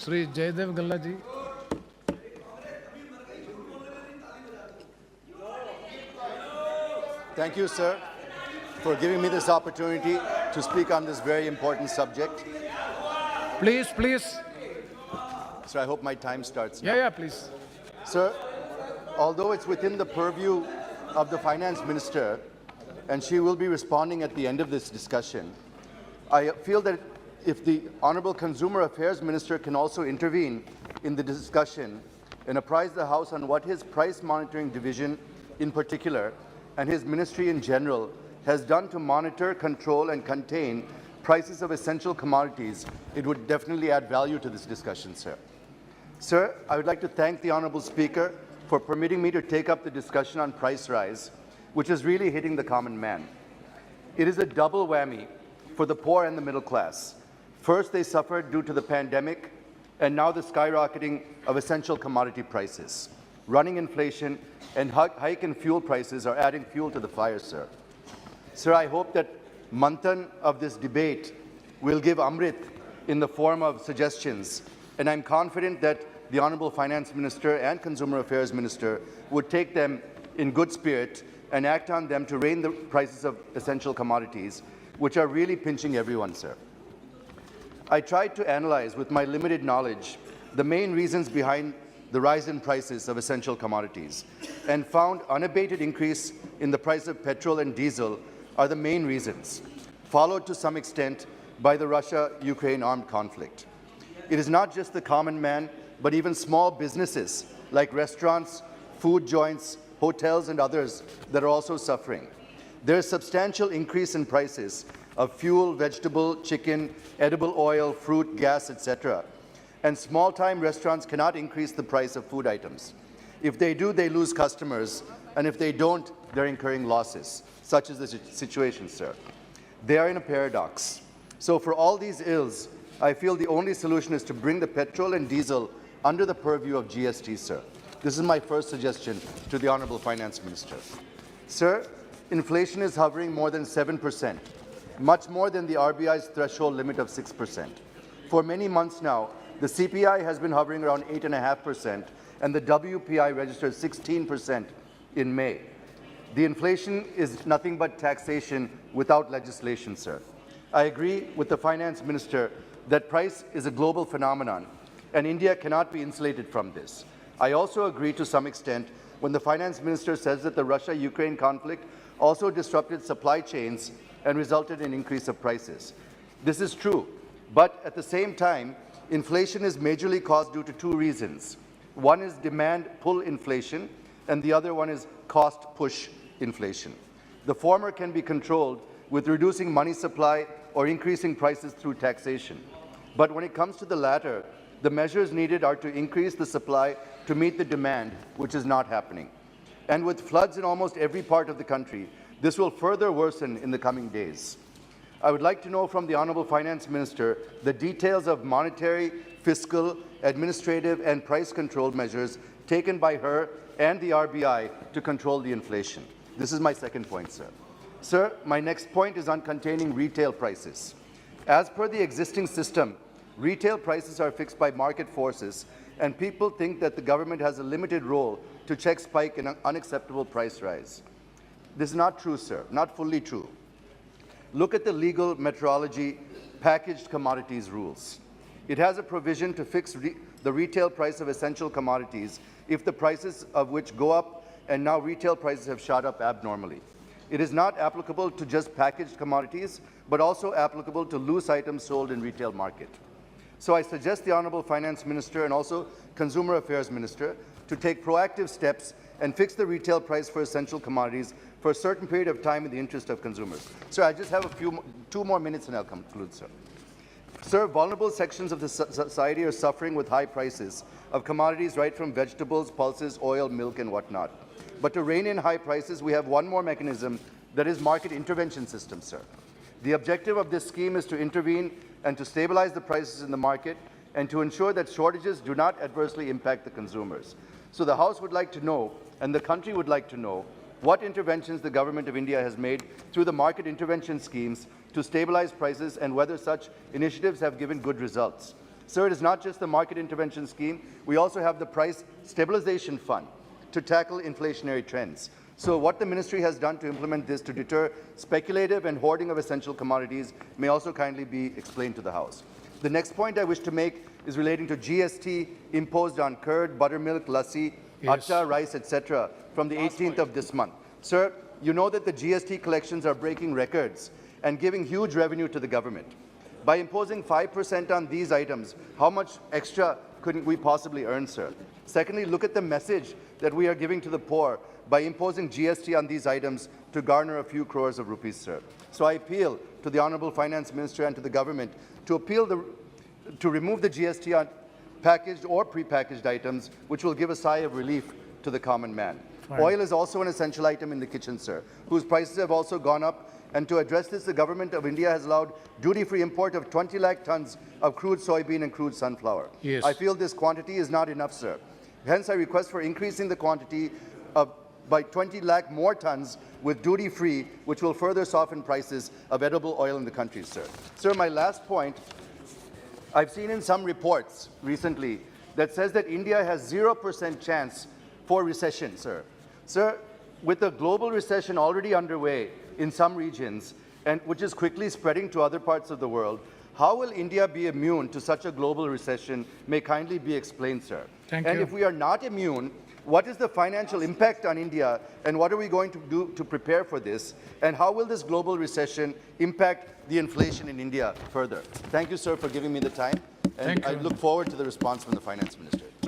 Sri Jaydev Gallaji. Thank you, sir, for giving me this opportunity to speak on this very important subject. Please, please. Sir, I hope my time starts now. Yeah, please. Sir, although it's within the purview of the Finance Minister, and she will be responding at the end of this discussion, I feel that if the Honourable Consumer Affairs Minister can also intervene in the discussion and apprise the House on what his price monitoring division in particular and his ministry in general has done to monitor, control and contain prices of essential commodities, it would definitely add value to this discussion, sir. Sir, I would like to thank the Honourable Speaker for permitting me to take up the discussion on price rise, which is really hitting the common man. It is a double whammy for the poor and the middle class. First, they suffered due to the pandemic, and now the skyrocketing of essential commodity prices. Running inflation and hike in fuel prices are adding fuel to the fire, sir. Sir, I hope that manthan of this debate will give Amrit in the form of suggestions, and I'm confident that the Honourable Finance Minister and Consumer Affairs Minister would take them in good spirit and act on them to rein the prices of essential commodities, which are really pinching everyone, sir. I tried to analyze with my limited knowledge the main reasons behind the rise in prices of essential commodities and found unabated increase in the price of petrol and diesel are the main reasons, followed to some extent by the Russia-Ukraine armed conflict. It is not just the common man, but even small businesses like restaurants, food joints, hotels and others that are also suffering. There is substantial increase in prices of fuel, vegetable, chicken, edible oil, fruit, gas, etc. And small-time restaurants cannot increase the price of food items. If they do, they lose customers, and if they don't, they're incurring losses. Such is the situation, sir. They are in a paradox. So for all these ills, I feel the only solution is to bring the petrol and diesel under the purview of GST, sir. This is my first suggestion to the Honourable Finance Minister. Sir, inflation is hovering more than 7%, much more than the RBI's threshold limit of 6%. For many months now, the CPI has been hovering around 8.5%, and the WPI registered 16% in May. The inflation is nothing but taxation without legislation, sir. I agree with the Finance Minister that price is a global phenomenon, and India cannot be insulated from this. I also agree to some extent when the Finance Minister says that the Russia-Ukraine conflict also disrupted supply chains and resulted in increase of prices. This is true, but at the same time, inflation is majorly caused due to two reasons. One is demand pull inflation, and the other one is cost push inflation. The former can be controlled with reducing money supply or increasing prices through taxation. But when it comes to the latter, the measures needed are to increase the supply to meet the demand, which is not happening. And with floods in almost every part of the country, this will further worsen in the coming days. I would like to know from the Honourable Finance Minister the details of monetary, fiscal, administrative and price control measures taken by her and the RBI to control the inflation. This is my second point, sir. Sir, my next point is on containing retail prices. As per the existing system, retail prices are fixed by market forces, and people think that the government has a limited role to check spike in an unacceptable price rise. This is not true, sir, not fully true. Look at the legal metrology packaged commodities rules. It has a provision to fix the retail price of essential commodities if the prices of which go up, and now retail prices have shot up abnormally. It is not applicable to just packaged commodities, but also applicable to loose items sold in retail market. So I suggest the Honourable Finance Minister and also Consumer Affairs Minister to take proactive steps and fix the retail price for essential commodities for a certain period of time in the interest of consumers. Sir, I just have two more minutes and I'll conclude, sir. Sir, vulnerable sections of the society are suffering with high prices of commodities right from vegetables, pulses, oil, milk and whatnot. But to rein in high prices, we have one more mechanism, that is market intervention system, sir. The objective of this scheme is to intervene and to stabilize the prices in the market and to ensure that shortages do not adversely impact the consumers. So the House would like to know, and the country would like to know, what interventions the Government of India has made through the market intervention schemes to stabilize prices and whether such initiatives have given good results. Sir, it is not just the market intervention scheme. We also have the price stabilization fund to tackle inflationary trends. So what the ministry has done to implement this to deter speculative and hoarding of essential commodities may also kindly be explained to the House. The next point I wish to make is relating to GST imposed on curd, buttermilk, lassi, atta, rice, etc. from the 18th of this month. Sir, you know that the GST collections are breaking records and giving huge revenue to the government. By imposing 5% on these items, how much extra could we possibly earn, sir? Secondly, look at the message that we are giving to the poor by imposing GST on these items to garner a few crores of rupees, sir. So I appeal to the Honourable Finance Minister and to the government to remove the GST on packaged or pre-packaged items, which will give a sigh of relief to the common man. Fine. Oil is also an essential item in the kitchen, sir, whose prices have also gone up. And to address this, the government of India has allowed duty-free import of 20 lakh tons of crude soybean and crude sunflower. Yes. I feel this quantity is not enough, sir. Hence, I request for increasing the quantity by 20 lakh more tons with duty-free, which will further soften prices of edible oil in the country, sir. Sir, my last point, I've seen in some reports recently that says that India has 0% chance for recession, sir. Sir, with the global recession already underway in some regions, and which is quickly spreading to other parts of the world, how will India be immune to such a global recession? May kindly be explained, sir. Thank and you. if we are not immune, what is the financial impact on India, and what are we going to do to prepare for this? And how will this global recession impact the inflation in India further? Thank you, sir, for giving me the time. And Thank I you. look forward to the response from the Finance Minister.